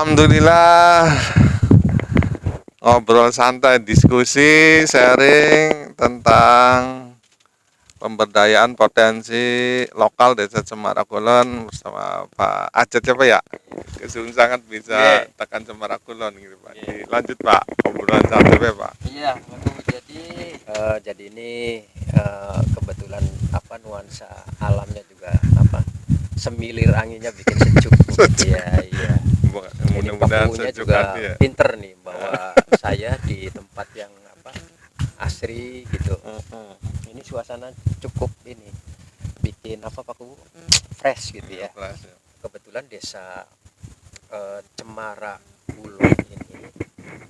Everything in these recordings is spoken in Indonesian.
Alhamdulillah, ngobrol santai, diskusi, sharing tentang pemberdayaan potensi lokal Desa Cemara Kulon bersama Pak Ajat ya Pak ya. Kesung sangat bisa tekan Cemara Kulon gitu Pak. Lanjut Pak, obrolan santai Pak. Iya, jadi ini kebetulan nuansa alamnya juga semilir anginnya bikin sejuk. Iya. Ini Mudah-mudahan pakunya sejuk juga hati ya. pinter nih bahwa saya di tempat yang asri gitu. Ini suasana cukup ini bikin paku fresh gitu ya. Kebetulan desa Cemara Kulon ini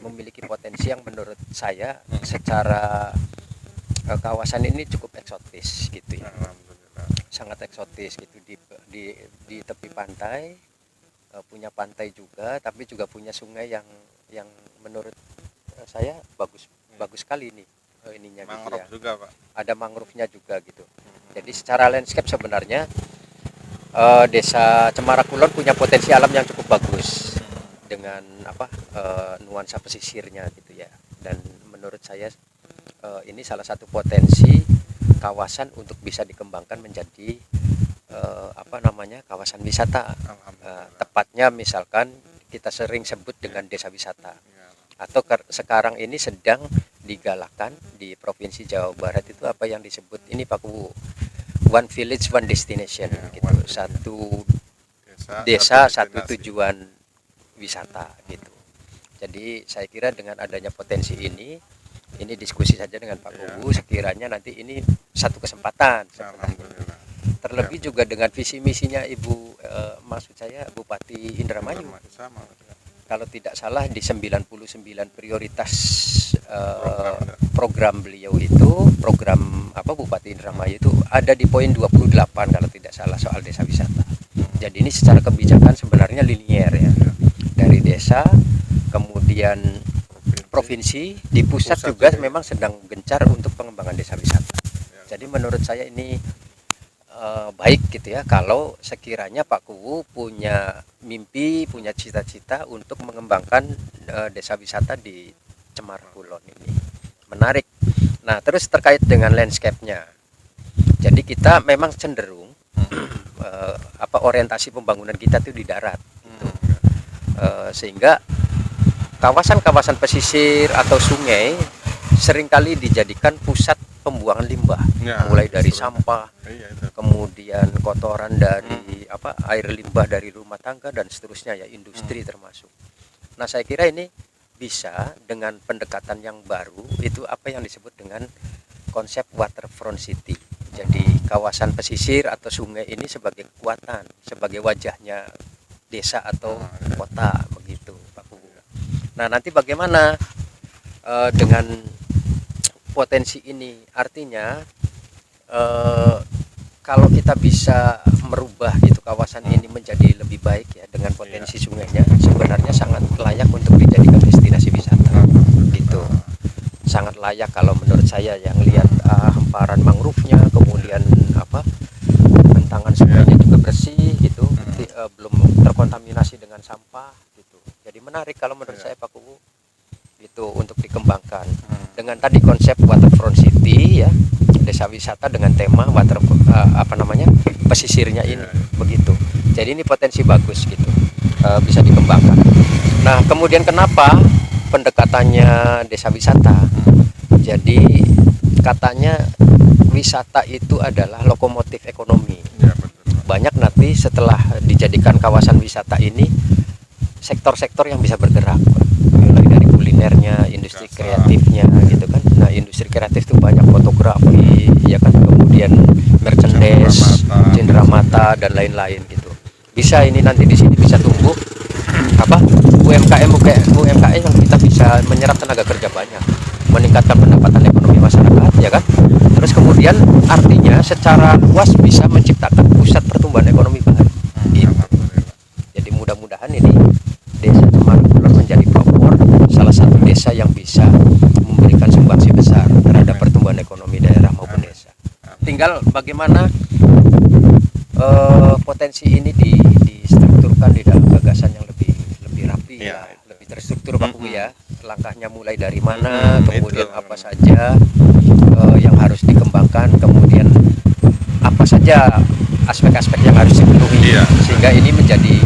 memiliki potensi yang menurut saya secara kawasan ini cukup eksotis gitu ya. Sangat eksotis gitu di tepi pantai, punya pantai juga, tapi juga punya sungai yang menurut saya bagus sekali nih ininya gitu ya. Juga Pak. Ada mangrove-nya juga gitu. Jadi secara landscape sebenarnya Desa Cemara Kulon punya potensi alam yang cukup bagus dengan nuansa pesisirnya gitu ya. Dan menurut saya ini salah satu potensi kawasan untuk bisa dikembangkan menjadi kawasan wisata. Tepatnya misalkan kita sering sebut dengan desa wisata. Atau sekarang ini sedang digalakan di Provinsi Jawa Barat itu apa yang disebut ini Pak Kuwu, One Village One Destination gitu. Satu desa satu tujuan wisata gitu. Jadi saya kira dengan adanya potensi ini diskusi saja dengan Pak Kuwu, sekiranya nanti ini satu kesempatan sebenarnya. Terlebih juga dengan visi misinya maksud saya Bupati Indramayu. Kalau tidak salah di 99 prioritas program beliau itu, program Bupati Indramayu itu ada di poin 28 kalau tidak salah soal desa wisata. Jadi ini secara kebijakan sebenarnya linier ya. Dari desa, kemudian provinsi, di pusat juga memang sedang gencar untuk pengembangan desa wisata. Jadi menurut saya ini baik gitu ya kalau sekiranya Pak Kuwu punya mimpi, punya cita-cita untuk mengembangkan desa wisata di Cemara Kulon ini. Menarik. Nah, terus terkait dengan landscape-nya. Jadi kita memang cenderung orientasi pembangunan kita itu di darat gitu. Sehingga kawasan-kawasan pesisir atau sungai seringkali dijadikan pusat pembuangan limbah, mulai dari sampah, kemudian kotoran dari air limbah dari rumah tangga dan seterusnya ya, industri termasuk. Nah, saya kira ini bisa dengan pendekatan yang baru itu yang disebut dengan konsep waterfront city. Jadi kawasan pesisir atau sungai ini sebagai kekuatan, sebagai wajahnya desa atau kota begitu Pak Kuwu. Nah, nanti bagaimana dengan potensi ini, artinya kalau kita bisa merubah gitu kawasan ini menjadi lebih baik ya dengan potensi sungainya, sebenarnya sangat layak untuk dijadikan destinasi wisata gitu. Sangat layak kalau menurut saya yang lihat hamparan mangrove-nya, kemudian bentangan sungainya juga bersih gitu, belum terkontaminasi dengan sampah gitu. Jadi menarik kalau menurut saya Pak Kuwu itu untuk dikembangkan dengan tadi konsep waterfront city ya, desa wisata dengan tema pesisirnya ini begitu. Jadi ini potensi bagus gitu, bisa dikembangkan. Nah, kemudian kenapa pendekatannya desa wisata? Jadi katanya wisata itu adalah lokomotif ekonomi. Banyak nanti setelah dijadikan kawasan wisata ini sektor-sektor yang bisa bergerak, mulai dari kulinernya, industri kreatifnya gitu kan. Nah, industri kreatif itu banyak, fotografi ya kan, kemudian merchandise, cenderamata dan lain-lain gitu. Bisa ini nanti di sini bisa tumbuh UMKM yang kita bisa menyerap tenaga kerja banyak, meningkatkan pendapatan ekonomi masyarakat ya kan. Terus kemudian artinya secara luas bisa menciptakan pusat pertumbuhan ekonomi baru gitu. Jadi mudah-mudahan ini desa Cemara Kulon menjadi pelopor, salah satu desa yang bisa memberikan sumbangsi besar terhadap pertumbuhan ekonomi daerah maupun desa. Tinggal bagaimana potensi ini distrukturkan di dalam gagasan yang lebih rapi infrastruktur Pak Bu ya. Langkahnya mulai dari mana, kemudian itu. apa saja yang harus dikembangkan, kemudian apa saja aspek-aspek yang harus dipenuhi. Iya. Sehingga ini menjadi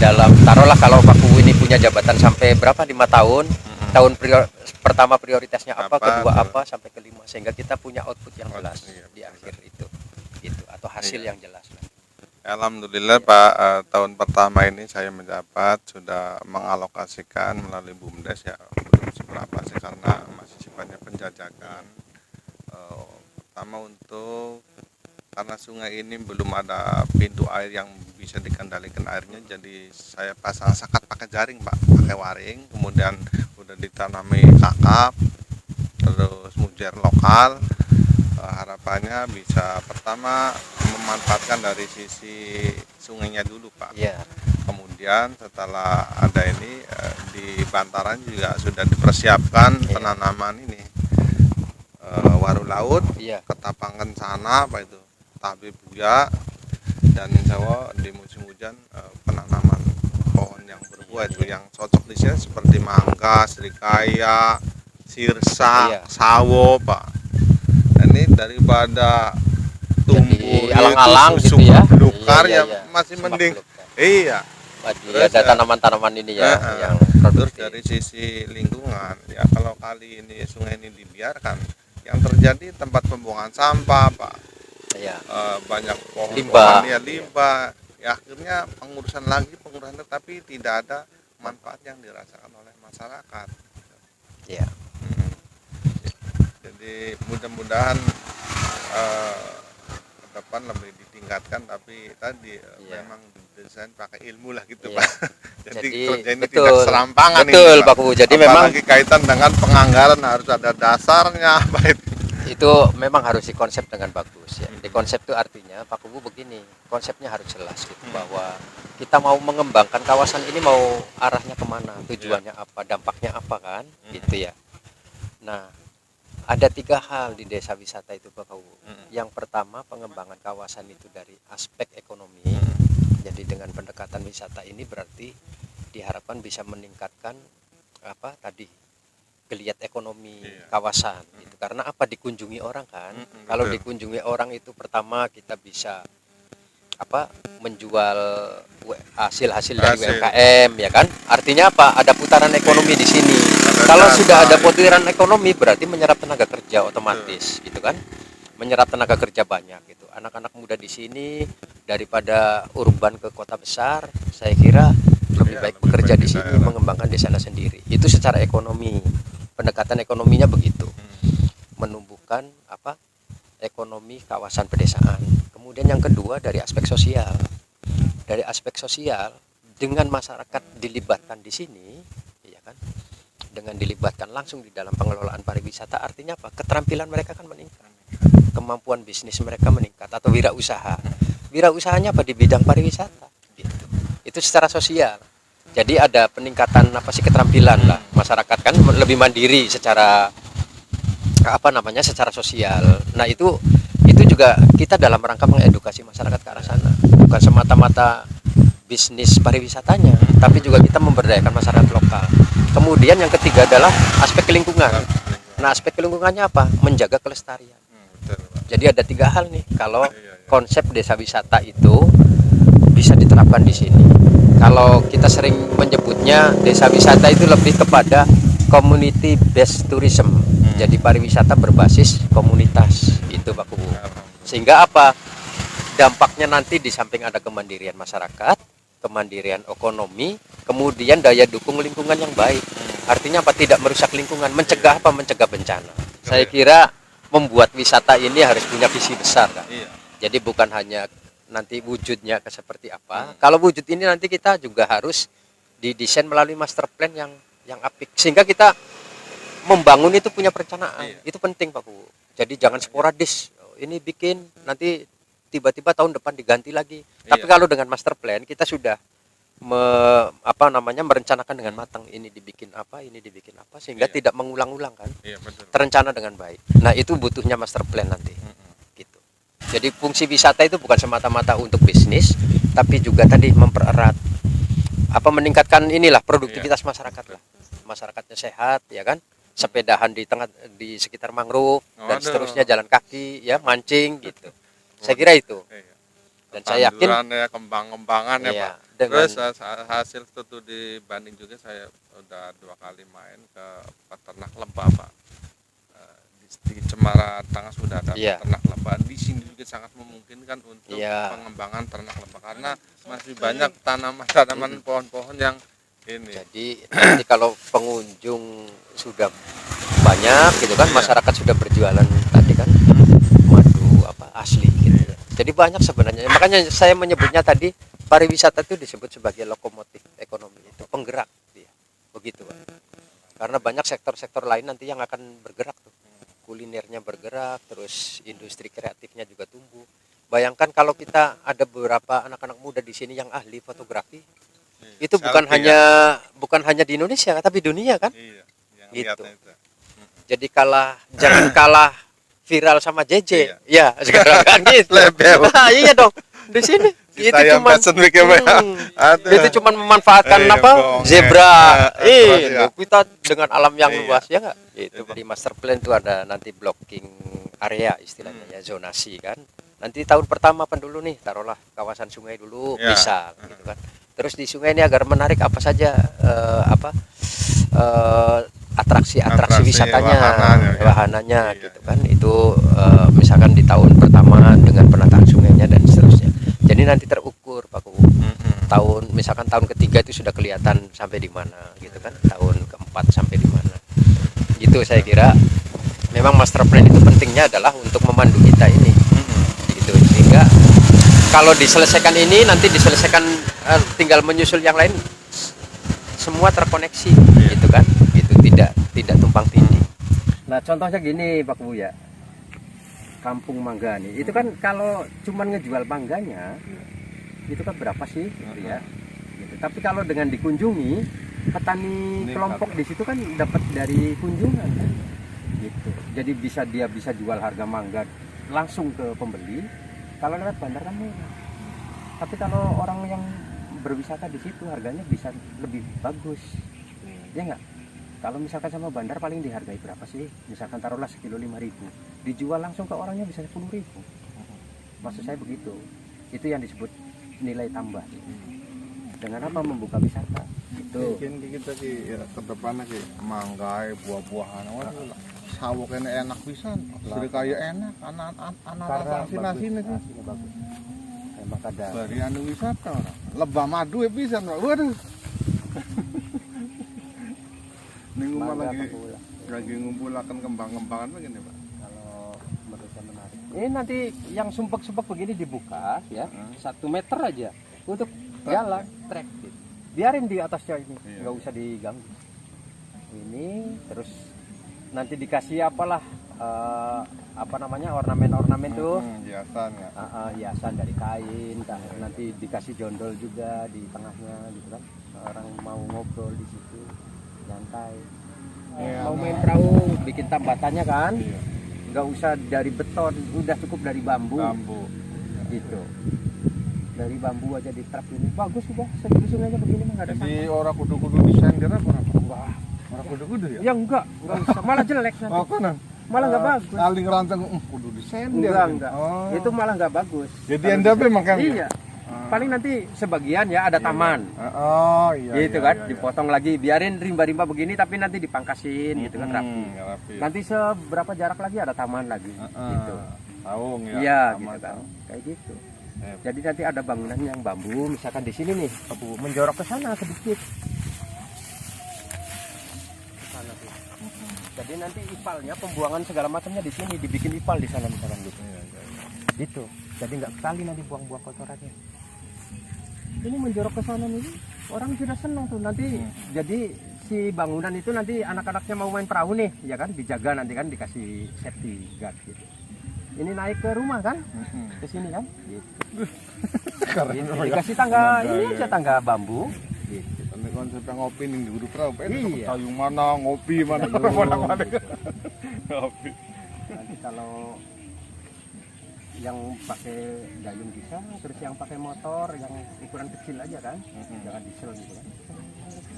dalam, taruhlah kalau Pak Bu ini punya jabatan sampai berapa, 5 tahun, tahun pertama prioritasnya apa, kedua apa, sampai kelima, sehingga kita punya output yang jelas di akhir itu gitu, atau hasil yang jelas. Alhamdulillah Pak, tahun pertama ini saya menjabat sudah mengalokasikan melalui BUMDes ya, belum seberapa sih karena masih sifatnya penjajakan. Pertama untuk karena sungai ini belum ada pintu air yang bisa dikendalikan airnya, jadi saya pasang sekat pakai jaring Pak, pakai waring, kemudian udah ditanami kakap, terus mujair lokal. Harapannya bisa pertama memanfaatkan dari sisi sungainya dulu Pak. Iya. Kemudian setelah ada ini di bantaran juga sudah dipersiapkan penanaman ini waru laut, ketapangan sana apa itu tabe buya, dan insya Allah di musim hujan penanaman pohon yang berbuah itu yang cocok di sini seperti mangga, serikaya, sirsa, sawo Pak. Ini daripada tumbuh alang-alang itu gitu ya, belukar ya masih mending iya. Terus ada tanaman-tanaman ini ya yang terus dari sisi lingkungan ya, kalau kali ini sungai ini dibiarkan, yang terjadi tempat pembuangan sampah Pak, banyak pohon-pohon ya, limbah ya, akhirnya pengurusan tapi tidak ada manfaat yang dirasakan oleh masyarakat. Jadi mudah-mudahan ke depan lebih ditingkatkan, tapi tadi memang desain pakai ilmu lah gitu Pak. Jadi kerja ini tidak serampangan ini Pak Bu. Jadi memang kaitan dengan penganggaran harus ada dasarnya apa itu memang harus dikonsep dengan bagus ya. Dikonsep itu artinya Pak Bu begini, konsepnya harus jelas gitu, bahwa kita mau mengembangkan kawasan ini mau arahnya kemana, tujuannya apa, dampaknya apa kan, gitu ya. Nah, ada 3 hal di desa wisata itu Pak Bu. Yang pertama, pengembangan kawasan itu dari aspek ekonomi. Jadi dengan pendekatan wisata ini berarti diharapkan bisa meningkatkan apa tadi, geliat ekonomi kawasan gitu. Karena apa, dikunjungi orang kan. Kalau dikunjungi orang itu pertama kita bisa apa, menjual hasil-hasil dari UMKM ya kan. Artinya apa, ada putaran ekonomi di sini. Kalau sudah ada putaran ekonomi berarti menyerap tenaga kerja otomatis gitu kan. Menyerap tenaga kerja banyak gitu. Anak-anak muda di sini daripada urban ke kota besar, saya kira lebih baik bekerja di sini, mengembangkan desanya sendiri. Itu secara ekonomi. Pendekatan ekonominya begitu. Menumbuhkan apa? Ekonomi kawasan pedesaan. Kemudian yang kedua dari aspek sosial. Dari aspek sosial, dengan masyarakat dilibatkan di sini, ya kan? Dengan dilibatkan langsung di dalam pengelolaan pariwisata, artinya apa? Keterampilan mereka kan meningkat. Kemampuan bisnis mereka meningkat, atau wirausaha. Wirausahanya apa, di bidang pariwisata gitu. Itu secara sosial. Jadi ada peningkatan apa sih, keterampilan lah. Masyarakat kan lebih mandiri secara apa namanya, secara sosial. Nah, itu juga kita dalam rangka mengedukasi masyarakat ke arah sana. Bukan semata-mata bisnis pariwisatanya, tapi juga kita memberdayakan masyarakat lokal. Kemudian yang ketiga adalah aspek lingkungan. Nah, aspek lingkungannya apa? Menjaga kelestarian. Jadi ada 3 hal nih kalau konsep desa wisata itu bisa diterapkan di sini. Kalau kita sering menyebutnya desa wisata itu lebih kepada community based tourism. Jadi pariwisata berbasis komunitas itu Pak Kubu. Sehingga apa? Dampaknya nanti di samping ada kemandirian masyarakat, kemandirian ekonomi, kemudian daya dukung lingkungan yang baik. Artinya apa? Tidak merusak lingkungan, mencegah apa? Mencegah bencana. Saya kira membuat wisata ini harus punya visi besar kan. Jadi bukan hanya nanti wujudnya seperti apa. Kalau wujud ini nanti kita juga harus didesain melalui master plan yang apik, sehingga kita membangun itu punya perencanaan. Itu penting Pak Bu. Jadi jangan sporadis. Ini bikin nanti tiba-tiba tahun depan diganti lagi. Tapi kalau dengan master plan kita sudah merencanakan dengan matang, ini dibikin apa sehingga tidak mengulang-ulang kan. Terencana dengan baik. Nah, itu butuhnya master plan nanti. Gitu. Jadi fungsi wisata itu bukan semata-mata untuk bisnis, tapi juga tadi mempererat meningkatkan inilah produktivitas masyarakat lah. Masyarakatnya sehat ya kan, sepedahan di sekitar mangrove dan Waduh. seterusnya, jalan kaki ya, mancing gitu. Saya kira itu. Iya. Dan saya yakin Tanduran ya, kembang-kembangan ya iya, Pak. dengan Terus hasil studi banding juga saya udah 2 kali main ke peternak lebah Pak. Di Cemara Tengah sudah ada Iya. peternak lebah. Di sini juga sangat memungkinkan untuk Iya. pengembangan ternak lebah karena masih banyak tanaman-tanaman pohon-pohon yang ini. jadi nanti kalau pengunjung sudah banyak gitu kan, Iya. masyarakat sudah berjualan tadi kan madu asli gitu ya. Jadi banyak sebenarnya. Makanya saya menyebutnya tadi pariwisata itu disebut sebagai lokomotif ekonomi, itu penggerak dia. Begitu Pak. Karena banyak sektor-sektor lain nanti yang akan bergerak tuh. Kulinernya bergerak, terus industri kreatifnya juga tumbuh. Bayangkan kalau kita ada beberapa anak-anak muda di sini yang ahli fotografi, itu bukan Selfie bukan hanya di Indonesia tapi dunia kan. Iya, yang Gitu. lihatnya itu. Jadi jangan kalah viral sama JJ. Iya. Ya, sekarang kan gitu. Label. Nah, iya dong. Di sini itu Kita yang cuman Fashion Week ya, Pak, ya? Aduh. itu cuman memanfaatkan Iya, bohong. zebra. Terus ya. Kita dengan alam yang Iya. luas ya enggak? Itu di master plan itu ada nanti blocking area istilahnya ya, zonasi kan. Nanti tahun pertama dulu nih, taruhlah kawasan sungai dulu Ya. misal gitu kan. Terus di sungai ini agar menarik apa saja atraksi wisatanya, wahananya Iya. gitu kan. Itu misalkan di tahun pertama dengan penataan sungainya dan seterusnya. Jadi nanti terukur Pak Kubu. Misalkan tahun ketiga itu sudah kelihatan sampai di mana gitu kan. Tahun keempat sampai di mana. Gitu saya kira memang master plan itu pentingnya adalah untuk memandu kita ini. Gitu. Sehingga kalau diselesaikan ini nanti diselesaikan tinggal menyusul yang lain, semua terkoneksi gitu kan. Gitu, tidak tumpang tindih. Nah, contohnya gini Pak Kubu ya. Kampung Mangga nih. Itu kan kalau cuman ngejual mangganya itu kan berapa sih gitu ya. Gitu. Tapi kalau dengan dikunjungi, petani kelompok di situ kan dapat dari kunjungan kan. Gitu. Jadi dia bisa jual harga mangga langsung ke pembeli. Kalau lewat bandar kan murah. Tapi kalau orang yang berwisata di situ harganya bisa lebih bagus. Ya enggak? Kalau misalkan sama bandar paling dihargai berapa sih? Misalkan taruhlah sekilo 5.000, dijual langsung ke orangnya bisa 10.000. Maksud saya begitu. Itu yang disebut nilai tambah. Dengan apa membuka wisata? Itu. Mungkin kita ki ya, ke depannya ki manggai buah-buahan, sawoknya enak pisan, jadi kayak enak, anak-anak nasi nih sih. Bagus. Emang ada. Bari anu wisata, lebah madu ya pisan, waduh. Minggu lagi ngumpulakan kembang-kembangan begini Pak. Kalau menurut saya menarik. Ini nanti yang sumpek-sumpek begini dibuka ya, 1 meter aja untuk jalan trek. Gitu. Biarin di atasnya ini, nggak usah diganggu. Ini terus nanti dikasih apalah ornamen-ornamen tuh. Hiasan ya. Hiasan dari kain, nanti dikasih jondol juga di tengahnya gitu kan. Orang mau ngobrol di situ. Nyantai. Mau main perahu bikin tambatannya kan, nggak usah dari beton, udah cukup dari bambu gitu. Dari bambu aja di trap ini bagus sudah, sungainya begini mah nggak ada Jadi sampah. orang kudu-kudu desain dia apa? Wah, orang kudu-kudu ya? Ya enggak usah, malah jelek nanti. Oh kan? Malah nggak bagus. Kali ngerancang, kudu desain dia. Enggak. Oh. Itu malah nggak bagus. Jadi Kalau anda desain- makan? Iya. Paling nanti sebagian ya ada taman. Oh iya. Gitu kan, dipotong lagi, biarin rimba-rimba begini tapi nanti dipangkasin gitu kan rapi. Rapi. Nanti seberapa jarak lagi ada taman lagi gitu. Taung ya. Iya taman, gitu kan. taung. Kayak gitu. Jadi nanti ada bangunan yang bambu misalkan di sini nih, menjorok ke sana sedikit. Ke sana tuh. Jadi nanti ipalnya pembuangan segala macamnya di sini, dibikin ipal di sana misalkan gitu. Gitu. Jadi nggak sekali nanti buang-buang kotorannya. Ini menjorok ke sana nih, orang sudah senang tuh nanti. Jadi si bangunan itu nanti anak-anaknya mau main perahu nih, ya kan, dijaga nanti kan, dikasih safety guard gitu. Ini naik ke rumah kan, ke sini kan, gitu. Dikasih tangga ini aja, tangga bambu. Gitu. Nanti konsepnya ngopi nih di perahu. Iya. Sayung mana, ngopi mana, Sayung, mana. gitu. Ngopi. Nanti kalau yang pakai dayung bisa, terus yang pakai motor yang ukuran kecil aja kan, jangan diesel gitu kan,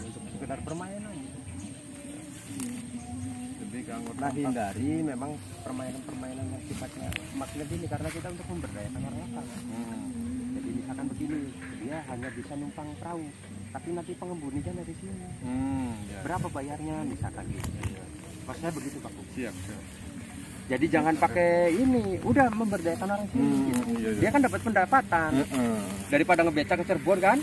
untuk sekedar permainan. Nah, hindari memang permainan-permainan yang sifatnya makna gini, karena kita untuk memberdayakan orang lokal kan. Jadi misalkan begini, dia hanya bisa numpang perahu, tapi nanti pengembuninya dari sini. Berapa bayarnya misalkan gitu. Maksudnya begitu Pak. Siap. Jadi jangan pakai ini, udah memberdayakan orang sini gitu. Iya. Dia kan dapat pendapatan daripada ngebeca ke Cirebon kan.